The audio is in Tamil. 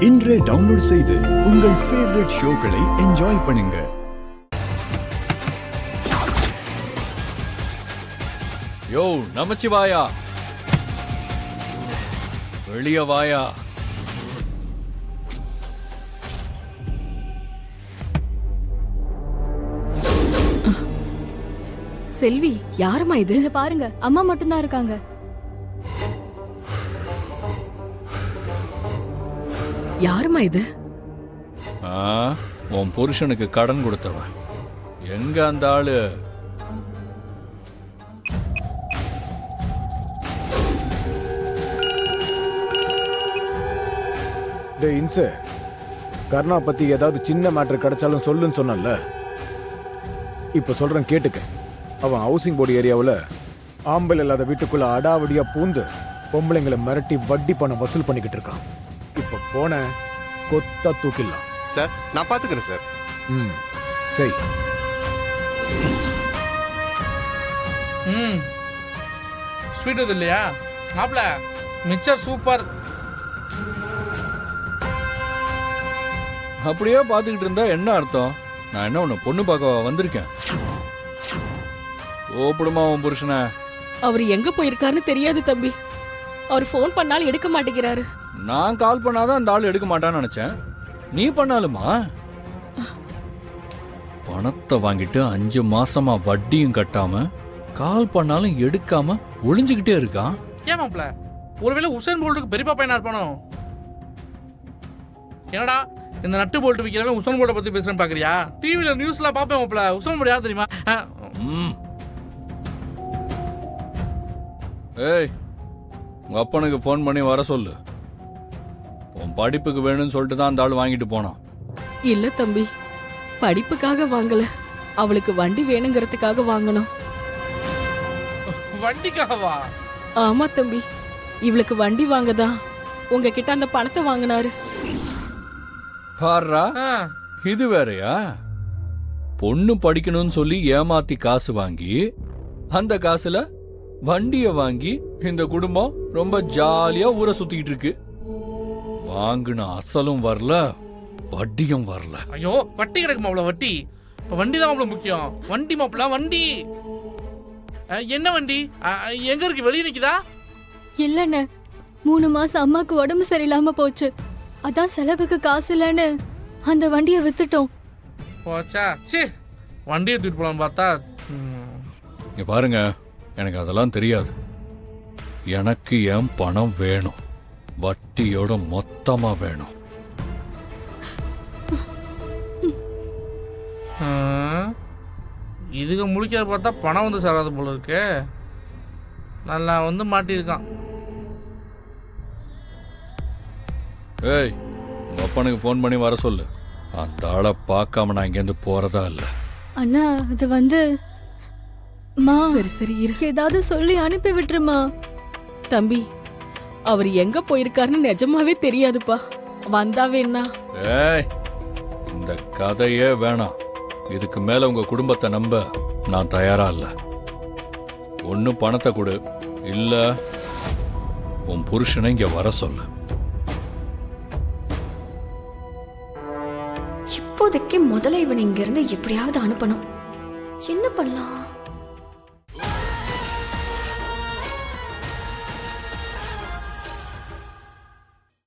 இன்றே டவுன்லோட் செய்து உங்கள் ஃபேவரட் ஷோக்களை என்ஜாய் பண்ணுங்க. யோ நமச்சிவாயா, வெளிய வாயா. செல்வி, யாருமா இது? இங்க பாருங்க, அம்மா மட்டும்தான் இருக்காங்க. யாருமா இது? உன் புருஷனுக்கு கடன் கொடுத்தவன். எங்க அந்த ஆளு? இன்சு, கர்ணா பத்தி ஏதாவது சின்ன மேட்டர் கிடைச்சாலும் சொல்லுன்னு சொன்னல. இப்ப சொல்றேன் கேட்டுக்க. அவன் ஹவுசிங் போர்டு ஏரியாவில் ஆம்பல் இல்லாத வீட்டுக்குள்ள அடாவடியா பூந்து பொம்பளைங்களை மிரட்டி வட்டி பணம் வசூல் பண்ணிக்கிட்டு இருக்கான். இப்ப போன கொத்தா தூக்கிடலாம். சார், நான் பாத்துக்கிறேன் சார். சரி. ஸ்வீட் இது இல்லையா மாப்பிள? Mixture super. அப்படியே பார்த்துக்கிட்டு இருந்தா என்ன அர்த்தம்? நான் என்ன உன்னை பொண்ணு பார்க்க வந்திருக்கேன். ஓப்படுமா உன் புருஷனை? அவர் எங்க போயிருக்காருன்னு தெரியாது தம்பி. அவர் ஃபோன் பண்ணாலும் எடுக்க மாட்டேங்கிறாரு. நான் கால் பண்ணாதான் அந்த ஆள் எடுக்க மாட்டான்னு நினைச்சேன். நீ பண்ணாலுமா? பணத்தை வாங்கிட்டு 5 மாசமா வட்டியும் கட்டாம கால் பண்ணாலும் எடுக்காம ஒளிஞ்சுக்கிட்டே இருக்கான். ஏன் மாப்பிள, ஒருவேளை உசேன் போல்ட்டுக்கு பெரியப்பா பையனா இருப்பானோ? என்னடா இந்த நட்டு போல்ட் விற்கிறவன் உசேன் போல்ட்டை பத்தி பேசுறேன்னு பாக்குறியா? டிவில நியூஸ்லாம் பாப்பேன் மாப்பிள. உசேன் போல்ட் யார் தெரியுமா? ஏய், உங்க அப்பனுக்கு ஃபோன் பண்ணி வர சொல்லு. உன் படிப்புக்கு வேணும்னு சொல்லிட்டு தான் அந்த ஆள் வாங்கிட்டு போனான். இல்ல தம்பி, படிப்புக்காக வாங்கல, அவளுக்கு வண்டி வேணுங்கிறதுக்காக வாங்கணும். வண்டிக்காகவா? ஆமா தம்பி, இவளுக்கு வண்டி வாங்கதான் உங்ககிட்ட அந்த பணத்தை வாங்கினாரு. பாருடா, இது வேறயா? பொண்ணு படிக்கணும்னு சொல்லி ஏமாத்தி காசு வாங்கி அந்த காசுல வண்டிய வாங்கி இந்த குடும்பம் ரொம்ப ஜாலியா ஊரை சுத்திக்கிட்டு இருக்கு. வாங்கின அசலும் வரல, வட்டியும் வரல. ஐயோ, வட்டி கிடக்கு மாப்பிள. வட்டி இப்ப வண்டி தான் மாப்பிள முக்கியம். வண்டி மாப்பிள, வண்டி. என்ன வண்டி? எங்க இருக்கு? வெளியே நிக்குதா? இல்லன்னு 3 மாசம் அம்மாக்கு உடம்பு சரியில்லாம போச்சு. அதான் செலவுக்கு காசு இல்லன்னு அந்த வண்டியை வித்துட்டோம். போச்சா? சீ, வண்டியை தூக்கிட்டு போலாம் பார்த்தா. இங்க பாருங்க, எனக்கு அதெல்லாம் தெரியாது. எனக்கு என் பணம் வேணும், வட்டியோட மொத்தமா வேணும். இதுக்கு முடிக்கிறத பார்த்தா பணம் வந்து சேராது போல இருக்கு. நல்லா வந்து மாட்டியிருக்கான். ஏய், உங்க அப்பனுக்கு ஃபோன் பண்ணி வர சொல்லு. அந்த ஆளை பார்க்காம நான் இங்கேருந்து போறதா இல்ல. அண்ணா, அது வந்து மா, சரி சரி இரு ஏதாவது சொல்லி அனுப்பி விட்டுருமா. தம்பி, அவர் எங்க போயிருக்காருன்னு நிஜமாவே தெரியாதுப்பா. வந்தா வேணா. ஏய், இந்த கதையே வேணாம். இதுக்கு மேல உங்க குடும்பத்தை நம்ப நான் தயாரா இல்ல. ஒண்ணு பணத்தை கொடு, இல்ல உன் புருஷனை இங்க வர சொல்லு. இப்போதைக்கு முதல்ல இவனை இங்க இருந்து எப்படியாவது அனுப்பணும். என்ன பண்ணலாம்?